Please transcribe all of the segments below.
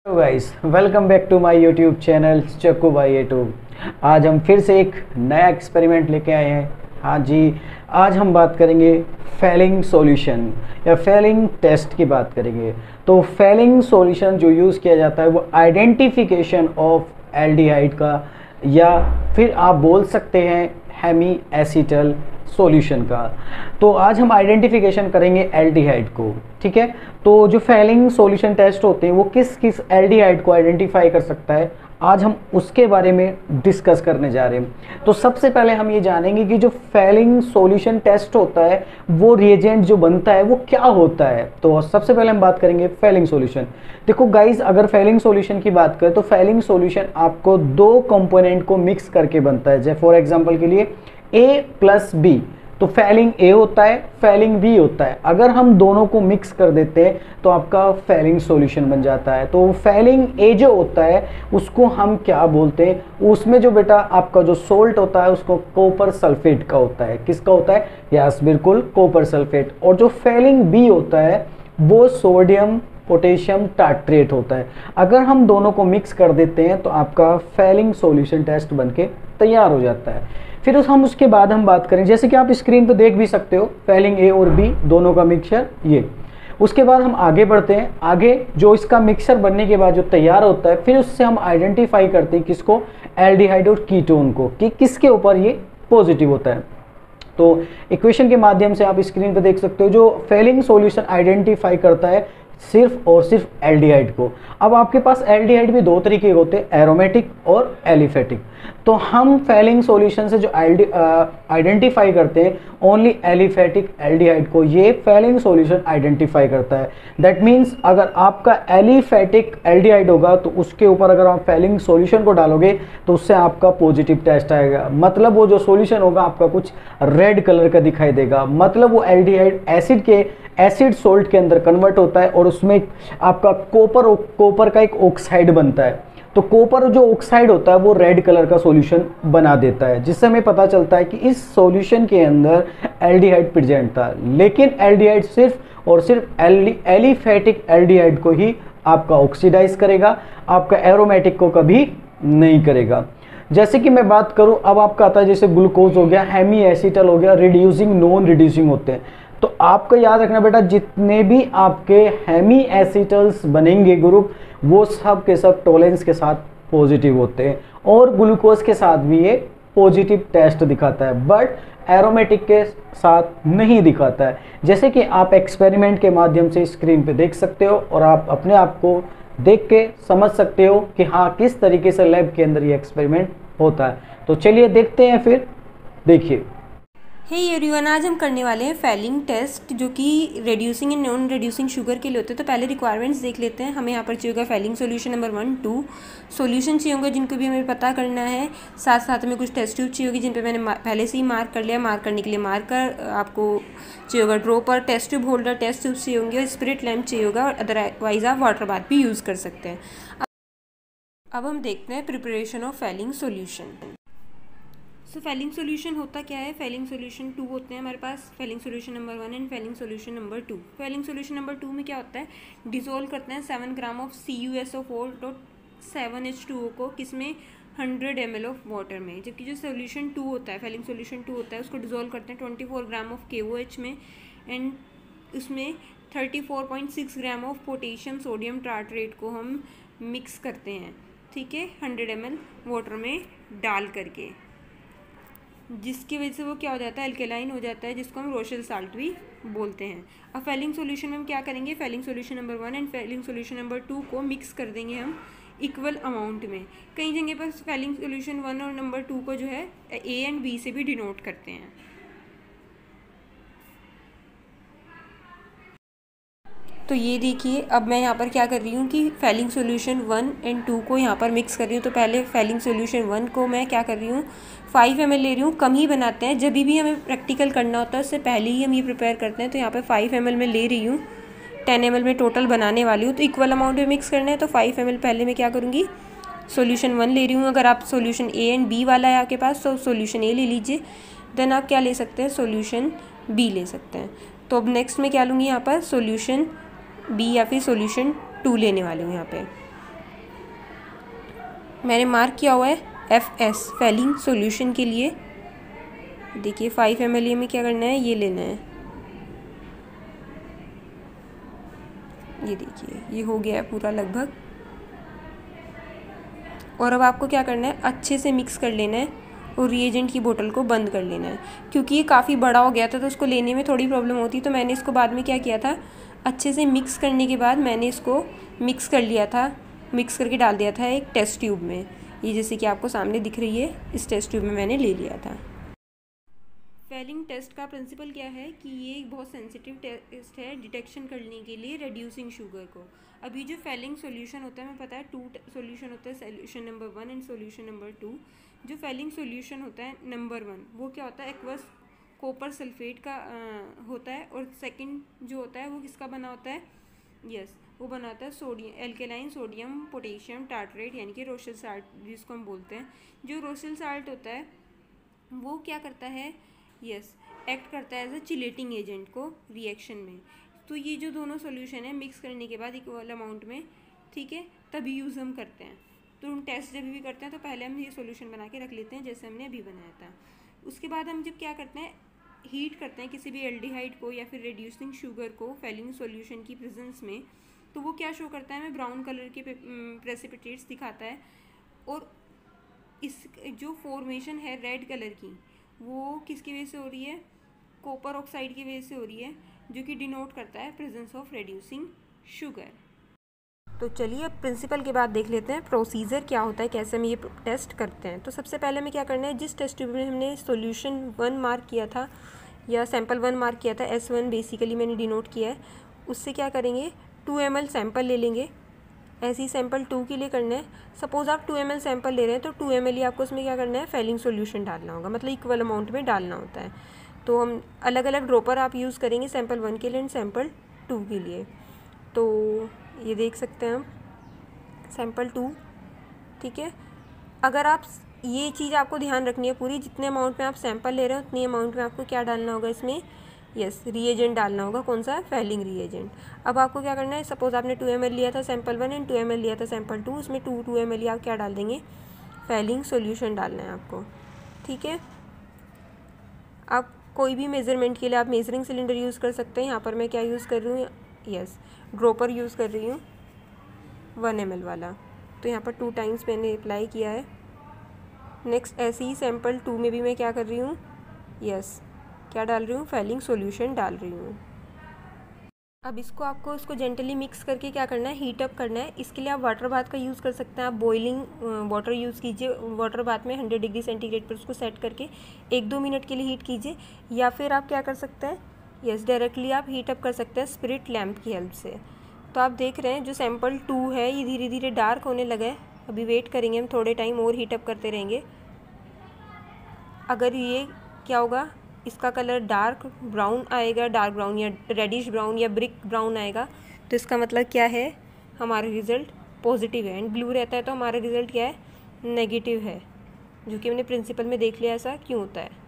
Hello guys, welcome back to my YouTube channel Chakku Bhai YouTube. आज हम फिर से एक नया एक्सपेरिमेंट लेके आए हैं। हाँ जी, आज हम बात करेंगे फेलिंग सॉल्यूशन या फेलिंग टेस्ट की बात करेंगे। तो फेलिंग सॉल्यूशन जो यूज़ किया जाता है वो आइडेंटिफिकेशन ऑफ एल्डिहाइड का, या फिर आप बोल सकते हैं हेमी एसीटल सॉल्यूशन का। तो आज हम आइडेंटिफिकेशन करेंगे एल्डिहाइड को, ठीक है। तो जो फेलिंग सॉल्यूशन टेस्ट होते हैं वो किस किस एल्डिहाइड को आइडेंटिफाई कर सकता है, आज हम उसके बारे में डिस्कस करने जा रहे हैं। तो सबसे पहले हम ये जानेंगे कि जो फेलिंग सॉल्यूशन टेस्ट होता है वो रिएजेंट जो बनता है वो क्या होता है। तो सबसे पहले हम बात करेंगे फेलिंग सॉल्यूशन। देखो गाइस, अगर फेलिंग सॉल्यूशन की बात करें तो फेलिंग सॉल्यूशन आपको दो कंपोनेंट को मिक्स करके बनता है। जैसे फॉर एग्जांपल के लिए ए प्लस बी, तो फेलिंग ए होता है, फेलिंग बी होता है। अगर हम दोनों को मिक्स कर देते हैं तो आपका फेलिंग सॉल्यूशन बन जाता है। तो फेलिंग ए जो होता है उसको हम क्या बोलते हैं, उसमें जो बेटा आपका जो सोल्ट होता है उसको कॉपर सल्फेट का होता है। किसका होता है? यस, बिल्कुल कॉपर सल्फेट। और जो फेलिंग बी होता है वो सोडियम पोटेशियम टार्ट्रेट होता है। अगर हम दोनों को मिक्स कर देते हैं तो आपका फेलिंग सॉल्यूशन टेस्ट बनके तैयार हो जाता है। फिर हम उसके बाद हम बात करें, जैसे कि आप स्क्रीन पर देख भी सकते हो, फेलिंग ए और बी दोनों का मिक्सचर ये। उसके बाद हम आगे बढ़ते हैं। आगे जो इसका मिक्सचर बनने के बाद जो तैयार होता है, फिर उससे हम आइडेंटिफाई करते हैं किसको, एल्डिहाइड और कीटोन को, कि किसके ऊपर ये पॉजिटिव होता है। तो इक्वेशन के माध्यम से आप स्क्रीन पर देख सकते हो, जो फेलिंग सॉल्यूशन आइडेंटिफाई करता है सिर्फ और सिर्फ एल्डिहाइड को। अब आपके पास एल्डिहाइड भी दो तरीके के होते हैं, एरोमेटिक और एलिफेटिक। तो हम फेलिंग सॉल्यूशन से जो आइडेंटिफाई करते हैं ओनली एलिफेटिक एल्डिहाइड को, ये फेलिंग सॉल्यूशन आइडेंटिफाई करता है। दैट मीन्स अगर आपका एलिफेटिक एल्डिहाइड होगा तो उसके ऊपर अगर आप फेलिंग सॉल्यूशन को डालोगे तो उससे आपका पॉजिटिव टेस्ट आएगा। मतलब वो जो सॉल्यूशन होगा आपका कुछ रेड कलर का दिखाई देगा। मतलब वो एल्डिहाइड एसिड सोल्ट के अंदर कन्वर्ट होता है और उसमें आपका कॉपर का एक ऑक्साइड बनता है। तो कॉपर जो ऑक्साइड होता है वो रेड कलर का सॉल्यूशन बना देता है, जिससे हमें पता चलता है कि इस सॉल्यूशन के अंदर एल्डिहाइड प्रेजेंट था। लेकिन एल्डिहाइड सिर्फ और सिर्फ एलिफेटिक एल्डिहाइड को ही आपका ऑक्सीडाइज करेगा, आपका एरोमेटिक को कभी नहीं करेगा। जैसे कि मैं बात करूं, अब आपका आता है जैसे ग्लूकोज हो गया, हेमी एसीटल हो गया, रिड्यूसिंग नॉन रिड्यूसिंग होते हैं। तो आपको याद रखना बेटा, जितने भी आपके हेमी एसीटल्स बनेंगे ग्रुप, वो सब के सब टोलेंस के साथ पॉजिटिव होते हैं, और ग्लूकोज के साथ भी ये पॉजिटिव टेस्ट दिखाता है, बट एरोमेटिक के साथ नहीं दिखाता है। जैसे कि आप एक्सपेरिमेंट के माध्यम से स्क्रीन पे देख सकते हो और आप अपने आप को देख के समझ सकते हो कि हाँ किस तरीके से लैब के अंदर ये एक्सपेरिमेंट होता है। तो चलिए देखते हैं, फिर देखिए। हे एवरीवन, आज हम करने वाले हैं फेलिंग टेस्ट, जो कि reducing and non reducing sugar के लिए होते हैं। तो पहले रिक्वायरमेंट्स देख लेते हैं। हमें यहाँ पर चाहिए होगा फेलिंग सॉल्यूशन नंबर 1, 2 सॉल्यूशन चाहिए होंगे जिनको भी हमें पता करना है। साथ साथ में कुछ टेस्ट ट्यूब चाहिए होगी जिन पे मैंने पहले से ही मार्क कर लिया। मार्क करने के लिए मार्कर आपको चाहिए होगा, dropper, test tube holder, test tube चाहिए होंगे, और स्पिरिट लैम्प चाहिए होगा, और अदरवाइज आप वाटर बाथ भी यूज़ कर सकते हैं। अब हम देखते हैं preparation of Fehling solution. So Fehling solution होता क्या है? फेलिंग सॉल्यूशन 2 होते हैं हमारे पास, Fehling solution number 1 and Fehling solution number 2। Fehling solution number 2 में क्या होता है, डिसॉल्व करते हैं 7 ग्राम ऑफ CuSO4.7H2O को, किसमें 100 ml ऑफ वाटर में। जबकि जो सॉल्यूशन 2 होता है, फेलिंग सॉल्यूशन 2 होता है, उसको डिसॉल्व करते हैं 24 ग्राम ऑफ KOH में, एंड उसमें 34.6 gram of potassium sodium tartrate को हम मिक्स करते हैं, ठीक है, 100 ml वाटर में डाल करके, जिसकी वजह से वो क्या हो जाता है, अल्केलाइन हो जाता है, जिसको हम रोशेल साल्ट भी बोलते हैं। अब फेलिंग सॉल्यूशन में हम क्या करेंगे, Fehling solution number 1 and Fehling solution number 2 को मिक्स कर देंगे हम इक्वल अमाउंट में। कई जगह पर फेलिंग सॉल्यूशन 1 और नंबर 2 को जो है A एंड B से भी डिनोट करते हैं। तो ये देखिए, अब मैं यहाँ पर क्या कर रही हूँ कि फेलिंग सॉल्यूशन 1 एंड 2 को यहाँ पर मिक्स कर रही हूँ। तो पहले फेलिंग सॉल्यूशन 1 को मैं क्या कर रही हूँ, 5 ml ले रही हूँ। कम ही बनाते हैं, जब भी हमें प्रैक्टिकल करना होता है उससे पहले ही हम ये प्रिपेयर करते हैं। तो यहाँ पर 5 ml में ले रही हूँ, 10 ml में टोटल बनाने वाली हूँ। तो इक्वल अमाउंट में मिक्स करना है, तो 5 ml पहले मैं क्या करूँगी, सॉल्यूशन 1 ले रही हूँ। अगर आप सॉल्यूशन A एंड B वाला है आपके पास तो सॉल्यूशन A ले लीजिए, देन आप क्या ले सकते हैं, सॉल्यूशन B ले सकते हैं। तो अब नेक्स्ट में क्या लूँगी, यहाँ पर सॉल्यूशन B या फिर सॉल्यूशन 2 लेने वाली हूँ यहाँ पे। मैंने मार्क किया हुआ है FS फेलिंग सॉल्यूशन के लिए। देखिए 5 ml में क्या करना है, ये लेना है। ये देखिए ये हो गया है पूरा लगभग। और अब आपको क्या करना है, अच्छे से मिक्स कर लेना है और रिएजेंट की बोतल को बंद कर लेना है। क्योंकि ये काफ़ी बड़ा हो गया था तो उसको लेने में थोड़ी प्रॉब्लम होती, तो मैंने इसको बाद में क्या किया था, अच्छे से मिक्स करने के बाद मैंने इसको मिक्स कर लिया था, मिक्स करके डाल दिया था एक टेस्ट ट्यूब में। ये जैसे कि आपको सामने दिख रही है, इस टेस्ट ट्यूब में मैंने ले लिया था। फेलिंग टेस्ट का प्रिंसिपल क्या है कि ये एक बहुत सेंसिटिव टेस्ट है डिटेक्शन करने के लिए रेड्यूसिंग शुगर को। अभी जो फेलिंग सॉल्यूशन होता है, हमें पता है 2 सॉल्यूशन होता है, solution number 1 and solution number 2। जो फेलिंग सॉल्यूशन होता है नंबर 1 वो क्या होता है, एक्वस कॉपर सल्फेट का होता है। और सेकंड जो होता है वो किसका बना होता है, वो बनाता है sodium alkaline sodium potassium tartrate, यानी कि रोशेल साल्ट जिसको हम बोलते हैं। जो रोशेल साल्ट होता है वो क्या करता है, एक्ट करता है एज अ चिलेटिंग एजेंट को रिएक्शन में। तो ये जो दोनों सॉल्यूशन है मिक्स करने के बाद इक्वल अमाउंट में, ठीक है, तभी यूज़ हम करते हैं। तो हम टेस्ट जब भी करते हैं तो पहले हम ये सॉल्यूशन बना के रख लेते हैं जैसे हमने अभी बनाया था। उसके बाद हम जब क्या करते हैं, हीट करते हैं किसी भी एल्डिहाइड को या फिर रिड्यूसिंग शुगर को फेलिंग सॉल्यूशन की प्रेजेंस में, तो वो क्या शो करता है, हमें ब्राउन कलर के प्रेसिपिटेट्स दिखाता है। और इस जो फॉर्मेशन है रेड कलर की, वो किसकी वजह से हो रही है, कॉपर ऑक्साइड की वजह से हो रही है, जो कि डिनोट करता है प्रेजेंस ऑफ रेड्यूसिंग शुगर। तो चलिए अब प्रिंसिपल के बाद देख लेते हैं प्रोसीजर क्या होता है, कैसे हम ये टेस्ट करते हैं। तो सबसे पहले हमें क्या करना है, जिस टेस्ट ट्यूब में हमने सॉल्यूशन 1 मार्क किया था या सैंपल 1 मार्क किया था, S1 बेसिकली मैंने डिनोट किया है, उससे क्या करेंगे 2 ml सैंपल ले लेंगे। ऐसे ही सैंपल 2 के लिए करना है। सपोज़ आप 2 ml सैंपल ले रहे हैं तो 2 ml ही आपको उसमें क्या करना है, फेलिंग सॉल्यूशन डालना होगा, मतलब इक्वल अमाउंट में डालना होता है। तो हम अलग अलग ड्रॉपर आप यूज़ करेंगे सैंपल 1 के लिए एंड सैंपल 2 के लिए। तो ये देख सकते हैं हम सैंपल 2, ठीक है। अगर आप ये चीज़ आपको ध्यान रखनी है पूरी, जितने अमाउंट में आप सैंपल ले रहे हो उतनी अमाउंट में आपको क्या डालना होगा इसमें, रिएजेंट डालना होगा। कौन सा, फेलिंग रिएजेंट। अब आपको क्या करना है, सपोज आपने 2 ml लिया था सैंपल 1 एंड 2 ml लिया था सैंपल 2, उसमें 2 ml ही आप क्या डाल देंगे, फेलिंग सॉल्यूशन डालना है आपको, ठीक है। आप कोई भी मेज़रमेंट के लिए आप मेजरिंग सिलेंडर यूज़ कर सकते हैं। यहाँ पर मैं क्या यूज़ कर रही हूँ, ड्रॉपर यूज़ कर रही हूँ 1 ml वाला। तो यहाँ पर 2 टाइम्स मैंने अप्लाई किया है। नेक्स्ट ऐसे ही सैंपल 2 में भी मैं क्या कर रही हूँ, क्या डाल रही हूँ, फेलिंग सॉल्यूशन डाल रही हूँ। अब इसको आपको इसको जेंटली मिक्स करके क्या करना है, हीट अप करना है। इसके लिए आप वाटर बाथ का यूज़ कर सकते हैं। आप बॉइलिंग वाटर यूज़ कीजिए, वाटर बाथ में 100 डिग्री सेंटीग्रेड पर उसको सेट करके 1-2 मिनट के लिए हीट कीजिए। या फिर आप क्या कर सकते हैं, डायरेक्टली आप हीट अप कर सकते हैं स्पिरिट लैम्प की हेल्प से। तो आप देख रहे हैं जो सैंपल 2 है ये धीरे धीरे डार्क होने लगा है। अभी वेट करेंगे हम, थोड़े टाइम और हीट अप करते रहेंगे। अगर ये क्या होगा, इसका कलर डार्क ब्राउन आएगा, डार्क ब्राउन या रेडिश ब्राउन या ब्रिक ब्राउन आएगा, तो इसका मतलब क्या है, हमारा रिज़ल्ट पॉजिटिव है। एंड ब्लू रहता है तो हमारा रिज़ल्ट क्या है, नेगेटिव है, जो कि हमने प्रिंसिपल में देख लिया ऐसा क्यों होता है।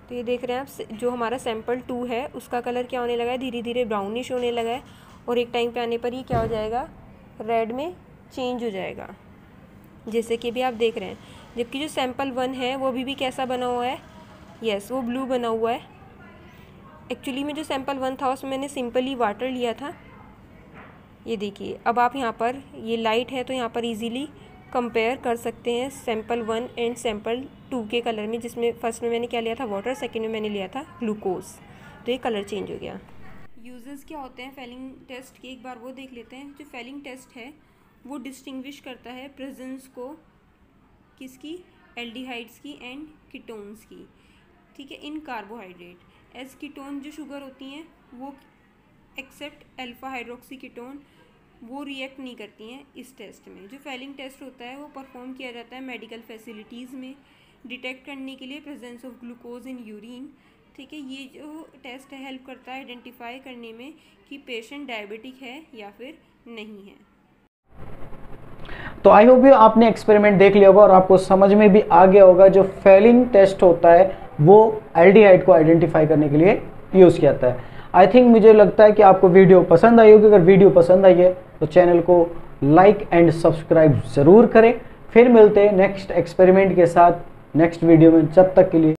तो ये देख रहे हैं आप, जो हमारा सैंपल 2 है उसका कलर क्या होने लगा है, धीरे धीरे ब्राउनिश होने लगा है। और एक टाइम पे आने पर ये क्या हो जाएगा, रेड में चेंज हो जाएगा, जैसे कि भी आप देख रहे हैं। जबकि जो सैंपल 1 है वो अभी भी कैसा बना हुआ है, वो ब्लू बना हुआ है। एक्चुअली में जो सैंपल 1 था उसमें मैंने सिंपली वाटर लिया था। ये देखिए, अब आप यहाँ पर ये लाइट है तो यहाँ पर इजीली कंपेयर कर सकते हैं सैंपल 1 एंड सैंपल 2 के कलर में, जिसमें फर्स्ट में मैंने क्या लिया था, वाटर, सेकंड में मैंने लिया था ग्लूकोज। तो ये कलर चेंज हो गया। यूजेस क्या होते हैं फेलिंग टेस्ट के, एक बार वो देख लेते हैं। जो फेलिंग टेस्ट है वो डिस्टिंग्विश करता है प्रेजेंस को किसकी, एल्डिहाइड्स की एंड कीटोन्स की, ठीक है, इन कार्बोहाइड्रेट। एज कीटोन जो शुगर होती हैं वो एक्सेप्ट अल्फा हाइड्रोक्सी कीटोन वो रिएक्ट नहीं करती हैं इस टेस्ट में। जो फेलिंग टेस्ट होता है वो परफॉर्म किया जाता है मेडिकल फैसिलिटीज़ में, डिटेक्ट करने के लिए presence of glucose in urine, ठीक है। ये जो टेस्ट है हेल्प करता है आइडेंटिफाई करने में कि पेशेंट डायबिटिक है या फिर नहीं है। तो आई होप आपने एक्सपेरिमेंट देख लिया होगा और आपको समझ में भी आ गया होगा। जो फेलिंग टेस्ट होता है वो एल्डिहाइड को आइडेंटिफाई करने के लिए यूज़ किया जाता है। आई थिंक मुझे लगता है कि आपको वीडियो पसंद आई होगी। अगर वीडियो पसंद आई है तो चैनल को लाइक एंड सब्सक्राइब ज़रूर करें। फिर मिलते हैं नेक्स्ट एक्सपेरिमेंट के साथ नेक्स्ट वीडियो में। जब तक के लिए